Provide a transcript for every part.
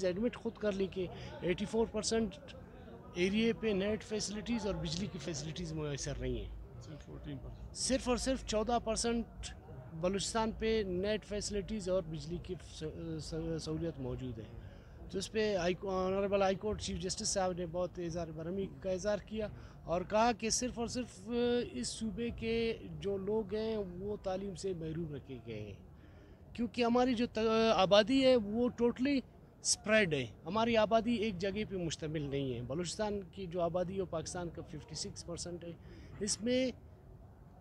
Admit خود کر لی کہ 84% ایریے پہ نیٹ فیسلٹیز اور بجلی کی فیسلٹیز میسر نہیں ہیں. صرف اور صرف 14% بلوچستان پہ نیٹ فیسلٹیز اور بجلی کی سہولیت موجود ہے. تو اس پہ honourable high court chief justice صاحب نے بہت اظہار برہمی کا اظہار کیا اور کہا کہ صرف اور صرف اس صوبے کے جو لوگ ہیں وہ تعلیم سے محروم رکھے گئے ہیں کیونکہ ہماری جو آبادی ہے وہ ٹوٹلی سپریڈ ہے. ہماری آبادی ایک جگہ پہ مشتمل نہیں ہے. بلوچستان کی جو آبادی ہے پاکستان کا 56% ہے. اس میں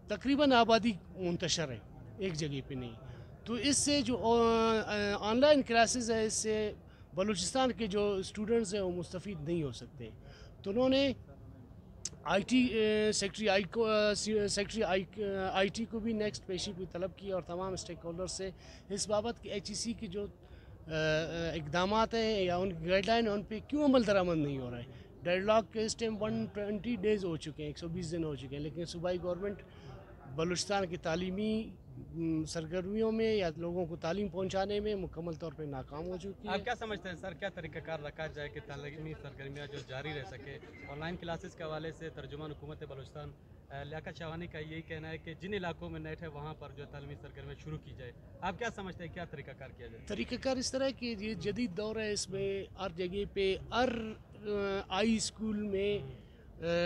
تقریباً آبادی منتشر ہے، ایک جگہ پہ نہیں. تو اس سے جو آن لائن کلاسز ہے اس سے بلوچستان کے جو اسٹوڈنٹس ہیں وہ مستفید نہیں ہو سکتے. تو انہوں نے I T secretary I T کو بھی نیکسٹ پیشی بھی طلب کی اور تمام اسٹیک ہولڈر سے اس بابت کہ ایچ ای سی کی جو اقدامات ہیں یا ان کی گائیڈ لائن ان پہ کیوں عمل درآمد نہیں ہو رہا ہے. ڈیڈ لاک کے اس ٹائم 120 ڈیز ہو چکے ہیں، 120 دن ہو چکے ہیں، لیکن صوبائی گورنمنٹ بلوچستان کی تعلیمی سرگرمیوں میں یا لوگوں کو تعلیم پہنچانے میں مکمل طور پہ ناکام ہو چکی ہے. آپ کیا سمجھتے ہیں سر، کیا طریقہ کار رکھا جائے کہ تعلیمی سرگرمیاں جو جاری رہ سکے؟ آن لائن کلاسز کے حوالے سے ترجمان حکومت بلوچستان لیاقت شاہوانی کا یہی کہنا ہے کہ جن علاقوں میں نیٹ ہے وہاں پر جو تعلیمی سرگرمیاں شروع کی جائے. آپ کیا سمجھتے ہیں کیا طریقہ کار کیا جائے؟ طریقہ کار اس طرح کہ یہ جدید دور ہے، اس میں ہر جگہ پہ ہر ہائی اسکول میں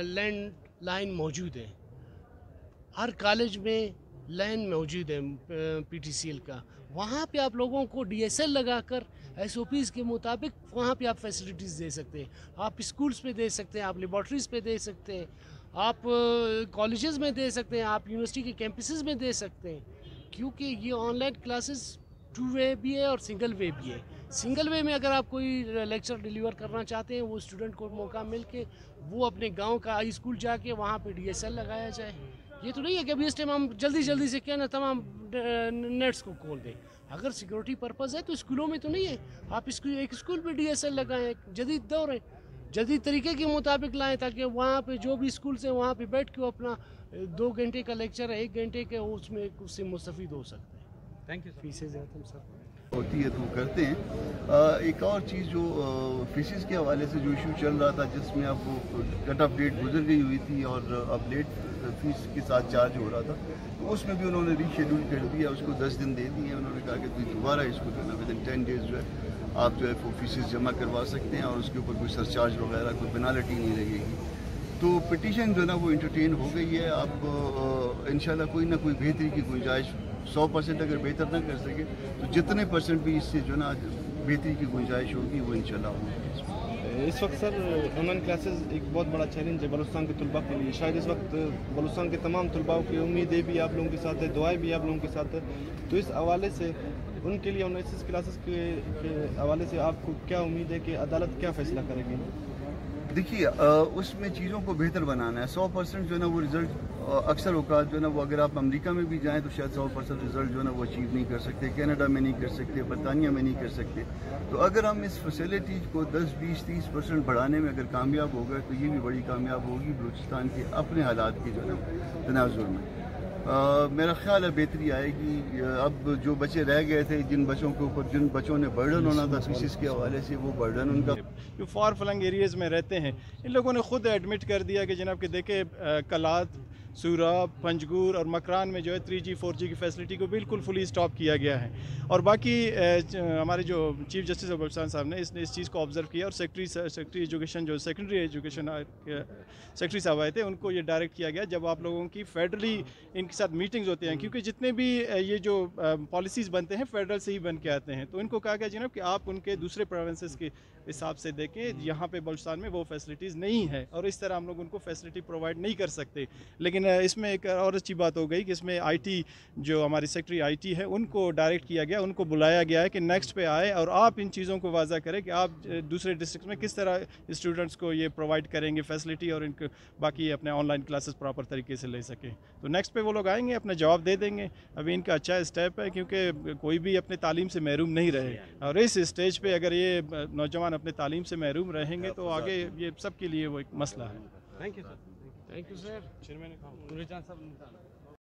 لینڈ لائن موجود ہے، ہر کالج میں لائن موجود ہے پی ٹی سی ایل کا. وہاں پہ آپ لوگوں کو ڈی ایس ایل لگا کر ایس او پیز کے مطابق وہاں پہ آپ فیسلٹیز دے سکتے ہیں. آپ اسکولز پہ دے سکتے ہیں، آپ لیبارٹریز پہ دے سکتے ہیں، آپ کالجز میں دے سکتے ہیں، آپ یونیورسٹی کے کیمپسز میں دے سکتے ہیں. کیونکہ یہ آن لائن کلاسز 2 وے بھی ہے اور سنگل وے بھی ہے. سنگل وے میں اگر آپ کوئی لیکچر ڈیلیور کرنا چاہتے ہیں وہ اسٹوڈنٹ کو موقع مل کے وہ اپنے گاؤں کا ہائی اسکول جا کے وہاں پہ ڈی ایس ایل لگایا جائے. یہ تو نہیں ہے کہ ابھی اس ٹائم ہم جلدی سے کیا نا تمام نیٹس کو کھول دیں. اگر سیکورٹی پرپز ہے تو اسکولوں میں تو نہیں ہے. آپ ایک اسکول پہ ڈی ایس ایل لگائیں. جدید دور ہے، جدید طریقے کے مطابق لائیں تاکہ وہاں پہ جو بھی اسکولس ہیں وہاں پہ بیٹھ کے اپنا 2 گھنٹے کا لیکچر ہے 1 گھنٹے کے اس میں اس سے مستفید ہو سکتے ہیں. Thank you. فیسیں زیادہ سر ہوتی ہے تو وہ کرتے ہیں. ایک اور چیز جو فیسز کے حوالے سے جو ایشو چل رہا تھا جس میں اب وہ کٹ آف ڈیٹ گزر گئی ہوئی تھی اور اب لیٹ فیس کے ساتھ چارج ہو رہا تھا، تو اس میں بھی انہوں نے ری شیڈول کر دیا، اس کو 10 دن دے دیے. انہوں نے کہا کہ تم دوبارہ اس کو جو ہے نا ود ان 10 ڈیز جو ہے آپ جو ہے وہ فیسز جمع کروا سکتے ہیں اور اس کے اوپر کوئی سرچارج وغیرہ کوئی پینالٹی نہیں لگے گی. تو پٹیشن جو ہے نا وہ انٹرٹین ہو گئی ہے. اب انشاءاللہ کوئی نہ کوئی بہتری کی گنجائش 100% اگر بہتر نہ کر سکے تو جتنے % بھی اس سے جو ہے نا بہتری کی گنجائش ہوگی وہ انشاءاللہ ہوگی. اس وقت سر آن لائن کلاسز ایک بہت بڑا چیلنج ہے بلوچستان کے طلباء کے لیے. شاید اس وقت بلوچستان کے تمام طلباء کی امیدیں بھی آپ لوگوں کے ساتھ ہے، دعائیں بھی آپ لوگوں کے ساتھ ہے. تو اس حوالے سے ان کے لیے آن لائن کلاسز کے حوالے سے آپ کو کیا امید ہے کہ عدالت کیا فیصلہ کرے گی؟ دیکھیے اس میں چیزوں کو بہتر بنانا ہے. 100% جو ہے نا وہ رزلٹ اکثر اوقات جو ہے نا وہ اگر آپ امریکہ میں بھی جائیں تو شاید 100% رزلٹ جو ہے نا وہ اچیو نہیں کر سکتے، کینیڈا میں نہیں کر سکتے، برطانیہ میں نہیں کر سکتے. تو اگر ہم اس فیسلٹیز کو 10 20 30% بڑھانے میں اگر کامیاب ہو گئے تو یہ بھی بڑی کامیاب ہوگی بلوچستان کے اپنے حالات کی جو ہے نا تناظر میں. میرا خیال ہے بہتری آئے گی. اب جو بچے رہ گئے تھے، جن بچوں کے اوپر جن بچوں نے برڈن ہونا تھا فیسز کے حوالے سے، وہ برڈن ان کا جو فار فلنگ ایریاز میں رہتے ہیں ان لوگوں نے خود ایڈمٹ کر دیا کہ جناب کہ دیکھیں کلات، سوراب، پنجگور اور مکران میں جو ہے 3G 4G کی فیسلٹی کو بالکل فلی اسٹاپ کیا گیا ہے. اور باقی ہمارے جو چیف جسٹس آف بلوچستان صاحب نے اس چیز کو آبزرو کیا اور سیکٹری ایجوکیشن جو سیکنڈری ایجوکیشن سیکٹری صاحب آئے تھے ان کو یہ ڈائریکٹ کیا گیا جب آپ لوگوں کی فیڈرلی ان کے ساتھ میٹنگز ہوتی ہیں، کیونکہ جتنے بھی یہ جو پالیسیز بنتے ہیں فیڈرل سے ہی بن کے آتے ہیں. تو ان کو کہا گیا جناب کہ آپ ان کے دوسرے پروونسز کے حساب سے دیکھیں، یہاں پہ بلوچستان میں وہ فیسلٹیز نہیں ہے اور اس طرح ہم لوگ ان کو فیسلٹی پرووائڈ نہیں کر سکتے. لیکن اس میں ایک اور اچھی بات ہو گئی کہ اس میں آئی ٹی جو ہماری سیکٹری آئی ٹی ہے ان کو ڈائریکٹ کیا گیا، ان کو بلایا گیا ہے کہ نیکسٹ پہ آئے اور آپ ان چیزوں کو واضح کریں کہ آپ دوسرے ڈسٹرکٹس میں کس طرح اسٹوڈنٹس کو یہ پرووائڈ کریں گے فیسلٹی اور ان کو باقی اپنے آن لائن کلاسز پراپر طریقے سے لے سکیں. تو نیکسٹ پہ وہ لوگ آئیں گے، اپنا جواب دے دیں گے. ابھی ان کا اچھا اسٹیپ ہے کیونکہ کوئی بھی اپنے تعلیم سے محروم نہیں رہے اور اس اسٹیج پہ اگر یہ نوجوان اپنے تعلیم سے محروم رہیں گے تو آگے یہ سب کے لیے وہ ایک مسئلہ ہے. Thank you sir. Thank you sir. Chairman